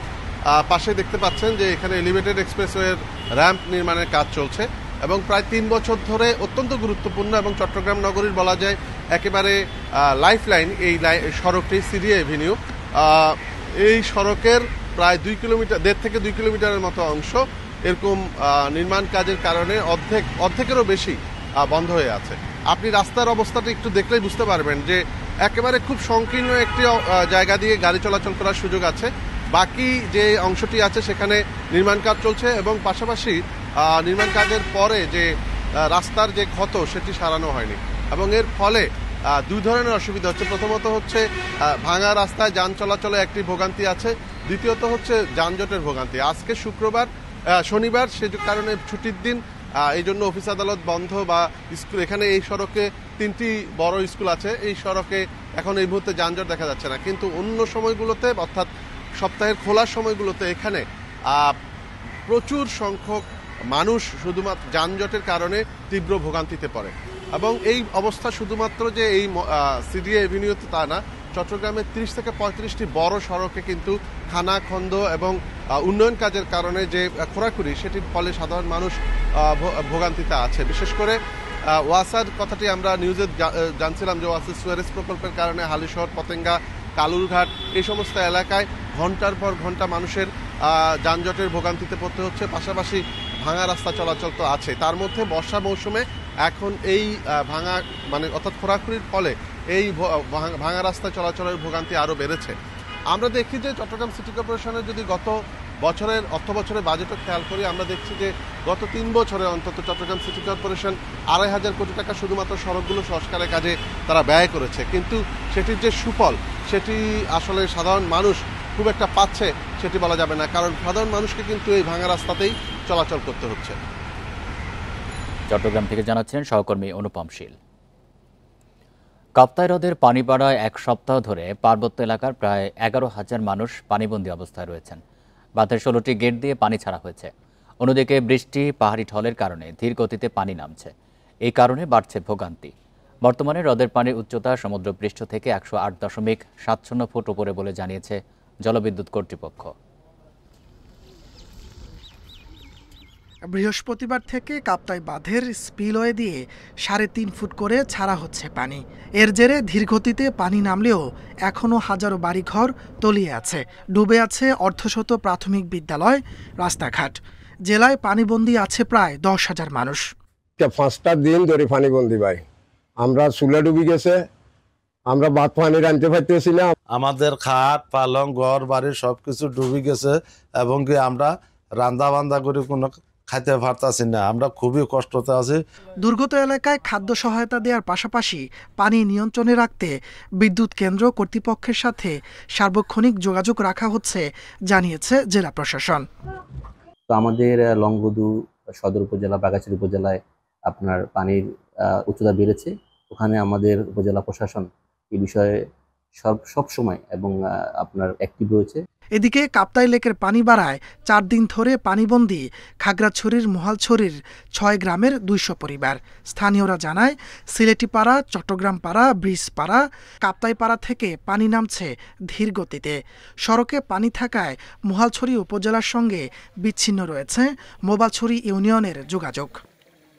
পাশে দেখতে পাচ্ছেন যে এখানে এলিভেটেড এক্সপ্রেসওয়ের র্যাম্প নির্মাণের কাজ চলছে এবং প্রায় 3 বছর ধরে অত্যন্ত গুরুত্বপূর্ণ এবং চট্টগ্রাম নগরীর বলা যায় একেবারে লাইফ লাইন এই সড়কটি সিডিএ এভিনিউ। এই সড়কের প্রায় 1.5 থেকে 2 কিলোমিটারের মতো অংশ এরকম নির্মাণ কাজের কারণে অর্ধেকেরও বেশি বন্ধ হয়ে আছে। আপনি রাস্তার অবস্থাটা একটু দেখলেই বুঝতে পারবেন যে একেবারে খুব সংকীর্ণ একটি জায়গা দিয়ে গাড়ি চলাচল করার সুযোগ আছে, বাকি যে অংশটি আছে সেখানে নির্মাণ কাজ চলছে এবং পাশাপাশি নির্মাণ কাজের পরে যে রাস্তার যে ক্ষত সেটি সারানো হয়নি এবং এর ফলে দুই ধরনের অসুবিধা হচ্ছে। প্রথমত হচ্ছে ভাঙা রাস্তায় যান চলাচলে একটি ভোগান্তি আছে, দ্বিতীয়ত হচ্ছে যানজটের ভোগান্তি। আজকে শনিবার সে কারণে ছুটির দিন, এই জন্য অফিস আদালত বন্ধ বা স্কুল, এখানে এই সড়কে 3টি বড় স্কুল আছে, এই সড়কে এখন এই মুহূর্তে যানজট দেখা যাচ্ছে না, কিন্তু অন্য সময়গুলোতে অর্থাৎ সপ্তাহের খোলার সময়গুলোতে এখানে প্রচুর সংখ্যক মানুষ শুধুমাত্র যানজটের কারণে তীব্র ভোগান্তিতে পড়ে এবং এই অবস্থা শুধুমাত্র যে এই সিডিএ এভিনিউতে তা না, চট্টগ্রামের 30 থেকে 35টি বড় সড়কে কিন্তু খানাখন্দ এবং উন্নয়ন কাজের কারণে যে খোরাখুরি সেটির ফলে সাধারণ মানুষ ভোগান্তিতে আছে। বিশেষ করে ওয়াসার কথাটি আমরা নিউজে জানছিলাম যে ওয়াসার সুয়ারেজ প্রকল্পের কারণে হালিশহর, পতেঙ্গা, কালুরঘাট এই সমস্ত এলাকায় ঘন্টার পর ঘন্টা মানুষের যানজটের ভোগান্তিতে পড়তে হচ্ছে, পাশাপাশি ভাঙা রাস্তা চলাচল তো আছে। তার মধ্যে বর্ষা মৌসুমে এখন এই ভাঙা অর্থাৎ খোরাখুরির ফলে এই ভাঙা রাস্তা চলাচলের ভোগান্তি আরও বেড়েছে। আমরা দেখি যে চট্টগ্রাম সিটি কর্পোরেশনের যদি গত বছরের অর্থ বছরের বাজেটও খেয়াল করি, আমরা দেখছি যে গত 3 বছরে অন্তত চট্টগ্রাম সিটি কর্পোরেশন 2,500 কোটি টাকা শুধুমাত্র সড়কগুলো সংস্কারের কাজে তারা ব্যয় করেছে, কিন্তু সেটির যে সুফল সেটি আসলে সাধারণ মানুষ খুব একটা পাচ্ছে সেটি বলা যাবে না, কারণ সাধারণ মানুষকে কিন্তু এই ভাঙা রাস্তাতেই চলাচল করতে হচ্ছে। চট্টগ্রাম থেকে জানাচ্ছেন সহকর্মী অনুপম শীল। কাপ্তাই হ্রদের পানি বাড়ায় 1 সপ্তাহ ধরে পার্বত্য এলাকার প্রায় 11,000 মানুষ পানিবন্দী অবস্থায় রয়েছেন। বাঁধের 16টি গেট দিয়ে পানি ছাড়া হয়েছে। অন্যদিকে বৃষ্টি, পাহাড়ি ঢলের কারণে ধীর গতিতে পানি নামছে। এই কারণে বাড়ছে ভোগান্তি। বর্তমানে হ্রদের পানির উচ্চতা সমুদ্রপৃষ্ঠ থেকে 108.70 ফুট উপরে বলে জানিয়েছে জলবিদ্যুৎ কর্তৃপক্ষ। বৃহস্পতিবার থেকে কাপ্তাই বাঁধের স্পিলওয়ে দিয়ে 3.5 ফুট করে ছাড়া হচ্ছে পানি। এর জেরে ধীরগতিতে পানি নামলেও এখনও হাজারো বাড়িঘর তলিয়ে আছে, ডুবে আছে অর্ধশত প্রাথমিক বিদ্যালয়, রাস্তাঘাট। জেলায় পানিবন্দী আছে প্রায় 10,000 মানুষ। 5টা দিন ধরে পানিবন্দী ভাই, আমরা চুলা ডুবি গেছে, আমরা ভাত পানি রাঁধতে পারতেছি না, আমাদের খাট পালং ঘর বাড়ি সবকিছু ডুবি গেছে এবং কি আমরা রান্না বান্দা করে কোনো খাইতে পারতাছি না, আমরা খুবই কষ্টতে আছি। দুর্গত এলাকায় খাদ্য সহায়তা দেওয়ার পাশাপাশি পানি নিয়ন্ত্রণে রাখতে বিদ্যুৎ কেন্দ্র কর্তৃপক্ষের সাথে সার্বক্ষণিক যোগাযোগ রাখা হচ্ছে জানিয়েছে জেলা প্রশাসন। তো আমাদের লংগদু সদর উপজেলা, বাগাছড়ি উপজেলায় আপনার পানির উচ্চতা বেড়েছে। ওখানে আমাদের উপজেলা প্রশাসন এই বিষয়ে সব সময় এবং আপনার অ্যাক্টিভ রয়েছে। এদিকে কাপ্তাই লেকের পানি বাড়ায় 4 দিন ধরে পানিবন্দী খাগড়াছড়ির মহালছড়ির 6 গ্রামের 200 পরিবার। স্থানীয়রা জানায় সিলেটিপাড়া, চট্টগ্রামপাড়া, ব্রিজপাড়া, কাপ্তাইপাড়া থেকে পানি নামছে ধীর গতিতে। সড়কে পানি থাকায় মহালছড়ি উপজেলার সঙ্গে বিচ্ছিন্ন রয়েছে মোবালছড়ি ইউনিয়নের যোগাযোগ।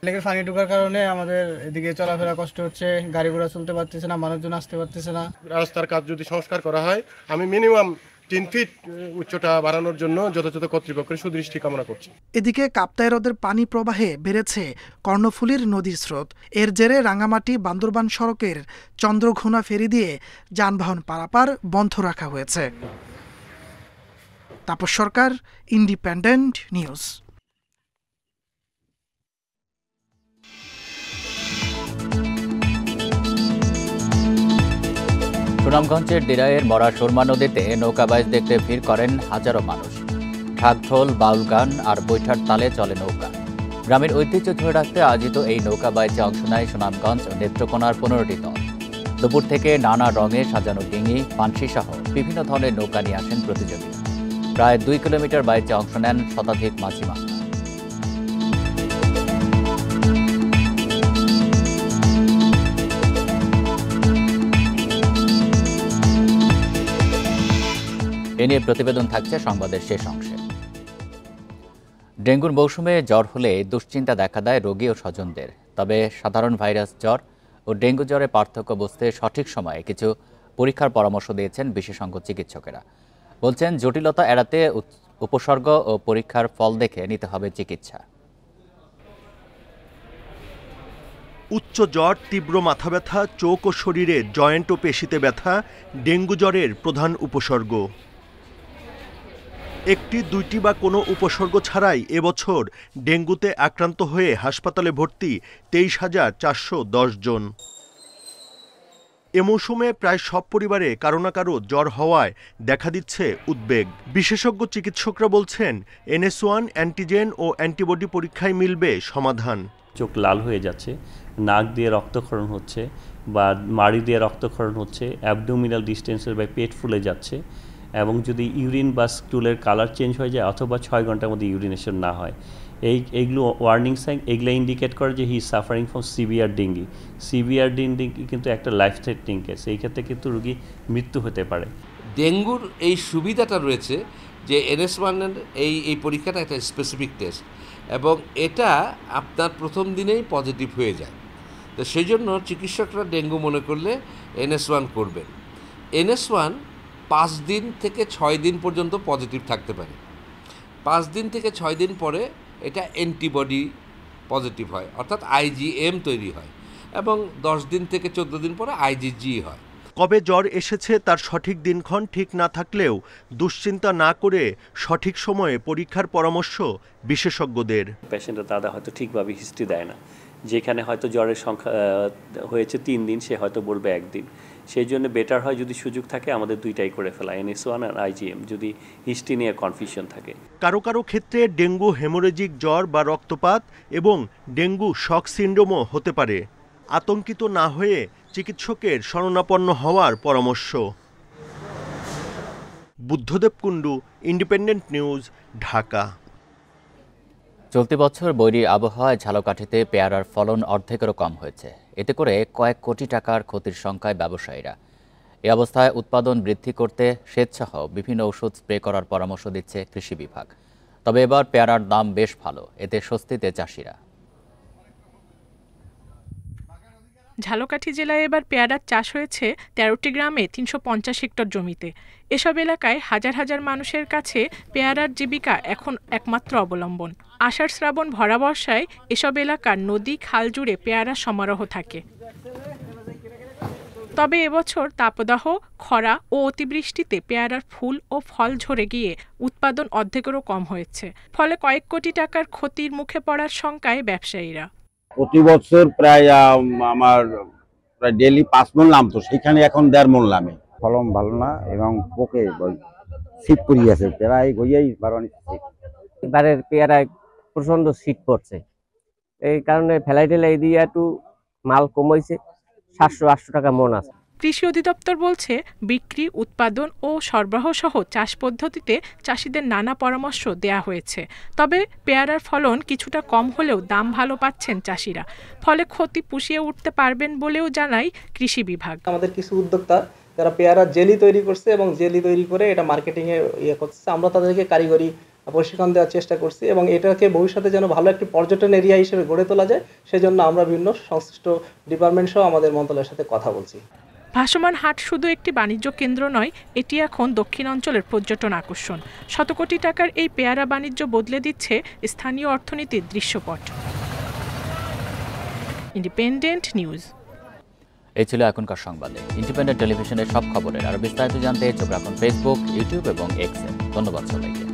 লেকের পানি ঢোকার কারণে আমাদের এদিকে চলাফেরা কষ্ট হচ্ছে, গাড়ি ঘোড়া চলতে পারতেছে না, মানুষজন আসতে পারতেছে না। রাস্তার কাজ যদি সংস্কার করা হয়, আমি মিনিমাম 3 ফিট উচ্চতা বাড়ানোর জন্য যথাযথ কর্তৃপক্ষের সুদৃষ্টি কামনা করছি। এদিকে কাপ্তাই হ্রদের পানি প্রবাহে বেড়েছে কর্ণফুলীর নদীর স্রোত। এর জেরে রাঙামাটি বান্দরবান সড়কের চন্দ্রঘোনা ফেরি দিয়ে যানবাহন পারাপার বন্ধ রাখা হয়েছে। তাপস সরকার, ইন্ডিপেন্ডেন্ট নিউজ। সুনামগঞ্জের দিরাইয়ের মরা সুরমা নদীতে নৌকাবাইজ দেখতে ভিড় করেন হাজারো মানুষ। ঢাকঢোল, বাউল গান আর বৈঠার তালে চলে নৌকা। গ্রামের ঐতিহ্য ধরে রাখতে আয়োজিত এই নৌকাবাইজে অংশ নেয় সুনামগঞ্জ ও নেত্রকোনার 15টি দল। দুপুর থেকে নানা রঙে সাজানো ডিঙি, পানসি সহ বিভিন্ন ধরনের নৌকা নিয়ে আসেন প্রতিযোগীরা। প্রায় 2 কিলোমিটার বাইচে অংশ নেন শতাধিক মাঝি মাছ। এ নিয়ে প্রতিবেদন থাকছে সংবাদের শেষ অংশে। ডেঙ্গুর মৌসুমে জ্বর হলে দুশ্চিন্তা দেখা দেয় রোগী ও স্বজনদের। তবে সাধারণ ভাইরাস জ্বর ও ডেঙ্গু জ্বরের পার্থক্য বুঝতে সঠিক সময়ে কিছু পরীক্ষার পরামর্শ দিয়েছেন বিশেষজ্ঞ চিকিৎসকেরা। বলছেন, জটিলতা এড়াতে উপসর্গ ও পরীক্ষার ফল দেখে নিতে হবে চিকিৎসা। উচ্চ জ্বর, তীব্র মাথা ব্যথা, চোখ ও শরীরে জয়েন্ট ও পেশিতে ব্যথা ডেঙ্গু জ্বরের প্রধান উপসর্গ। একটি, দুইটি বা কোনো উপসর্গ ছাড়াই এবছর ডেঙ্গুতে আক্রান্ত হয়ে হাসপাতালে ভর্তি 23,410 জন। এ মৌসুমে প্রায় সব পরিবারে কারো না কারো জ্বর হওয়ায় দেখা দিচ্ছে উদ্বেগ। বিশেষজ্ঞ চিকিৎসকরা বলছেন, NS1 অ্যান্টিজেন ও অ্যান্টিবডি পরীক্ষায় মিলবে সমাধান। চোখ লাল হয়ে যাচ্ছে, নাক দিয়ে রক্তক্ষরণ হচ্ছে বা মাড়ি দিয়ে রক্তক্ষরণ হচ্ছে, অ্যাবডোমিনাল ডিস্টেন্সের বা পেট ফুলে যাচ্ছে, এবং যদি ইউরিন বা স্টুলের কালার চেঞ্জ হয়ে যায় অথবা 6 ঘন্টার মধ্যে ইউরিনেশন না হয়, এইগুলো ওয়ার্নিং সাইন। এগুলো ইন্ডিকেট করে যে he is suffering from severe dengue. Severe dengue কিন্তু একটা লাইফ থ্রেটনিং কেস, এই ক্ষেত্রে কিন্তু রোগী মৃত্যু হতে পারে। ডেঙ্গুর এই সুবিধাটা রয়েছে যে NS1 এই পরীক্ষাটা একটা স্পেসিফিক টেস্ট এবং এটা আপনার প্রথম দিনেই পজিটিভ হয়ে যায়। তো সেই জন্য চিকিৎসকরা ডেঙ্গু মনে করলে NS1 করবেন। NS1 5 দিন থেকে 6 দিন পর্যন্ত পজিটিভ থাকতে পারে। 5 দিন থেকে 6 দিন পরে এটা অ্যান্টিবডি পজিটিভ হয়, অর্থাৎ IgM তৈরি হয়, এবং 10 দিন থেকে 14 দিন পরে IgG হয়। কবে জ্বর এসেছে তার সঠিক দিনক্ষণ ঠিক না থাকলেও দুশ্চিন্তা না করে সঠিক সময়ে পরীক্ষার পরামর্শ বিশেষজ্ঞদের। পেশেন্টের দাদা হয়তো ঠিকভাবে হিস্ট্রি দেয় না, যেখানে হয়তো জ্বরের সংখ্যা হয়েছে 3 দিন, সে হয়তো বলবে 1 দিন। সেই জন্য বেটার হয় যদি সুযোগ থাকে আমাদের দুইটাই করে ফেলা, NS1 আর IgM, যদি হিস্ট্রি নিয়ে কনফিউশন থাকে। কারো কারো ক্ষেত্রে ডেঙ্গু হেমোরেজিক জ্বর বা রক্তপাত এবং ডেঙ্গু শক সিন্ড্রোমও হতে পারে। আতঙ্কিত না হয়ে চিকিৎসকের শরণাপন্ন হওয়ার পরামর্শ। Buddhadeb Kundu, independent news, Dhaka. চলতি বছর বৈরী আবহাওয়ায় ঝালকাঠিতে পেয়ারার ফলন অর্ধেকেরও কম হয়েছে। এতে করে কয়েক কোটি টাকার ক্ষতির শঙ্কায় ব্যবসায়ীরা। এ অবস্থায় উৎপাদন বৃদ্ধি করতে সেচসহ বিভিন্ন ওষুধ স্প্রে করার পরামর্শ দিচ্ছে কৃষি বিভাগ। তবে এবার পেয়ারার দাম বেশ ভালো, এতে স্বস্তিতে চাষিরা। ঝালকাঠি জেলায় এবার পেয়ারার চাষ হয়েছে 13টি গ্রামে 350 হেক্টর জমিতে। এসব এলাকায় হাজার হাজার মানুষের কাছে পেয়ারার জীবিকা এখন একমাত্র অবলম্বন। আষাঢ় শ্রাবণ ভরা বর্ষায় এসব এলাকার নদী খাল জুড়ে পেয়ারার সমারোহ থাকে। তবে এবছর তাপদাহ, খরা ও অতিবৃষ্টিতে পেয়ারার ফুল ও ফল ঝরে গিয়ে উৎপাদন অর্ধেকেরও কম হয়েছে। ফলে কয়েক কোটি টাকার ক্ষতির মুখে পড়ার শঙ্কায় ব্যবসায়ীরা। প্রতি বছর প্রায় আমার প্রায় ডেইলি 5 মণ নামতো, সেখানে এখন 1.5 মণ নামে। ফলন ভালো না এবং পোকে শীত পড়িয়েছে, প্রায় গইয়াই বারোয়ানি। এবারের পেয়ারায় প্রচন্ড শীত পড়ছে, এই কারণে ফেলাই টেলাই দিয়ে একটু মাল কমাইছে। 700-800 টাকা মণ আছে। কৃষি অধিদপ্তর বলছে, বিক্রি, উৎপাদন ও সরবরাহ সহ চাষ পদ্ধতিতে চাষিদের নানা পরামর্শ দেয়া হয়েছে। তবে পেয়ারার ফলন কিছুটা কম হলেও দাম ভালো পাচ্ছেন চাষিরা। ফলে ক্ষতি পুষিয়ে উঠতে পারবেন বলেও জানায় কৃষি বিভাগ। আমাদের কিছু উদ্যোক্তা যারা পেয়ারা জেলি তৈরি করছে এবং জেলি তৈরি করে এটা মার্কেটিংয়ে করছে, আমরা তাদেরকে কারিগরি প্রশিক্ষণ দেওয়ার চেষ্টা করছি এবং এটাকে ভবিষ্যতে যেন ভালো একটি পর্যটন এরিয়া হিসেবে গড়ে তোলা যায়, সেজন্য আমরা বিভিন্ন সংশ্লিষ্ট ডিপার্টমেন্ট সহ আমাদের মন্ত্রণালয়ের সাথে কথা বলছি। ভাসমান হাট শুধু একটি বাণিজ্য কেন্দ্র নয়, এটি এখন দক্ষিণ অঞ্চলের পর্যটন আকর্ষণ। শতকোটি টাকার এই পেয়ারা বাণিজ্য বদলে দিচ্ছে স্থানীয় অর্থনীতির দৃশ্যপট। Independent news. এই ছিল এখনকার সংবাদে। ইন্ডিপেন্ডেন্ট টেলিভিশনের সব খবরের আরো বিস্তারিত জানতে চোখ রাখুন ফেসবুক, ইউটিউব এবং এক্সে। ধন্যবাদ সবাইকে।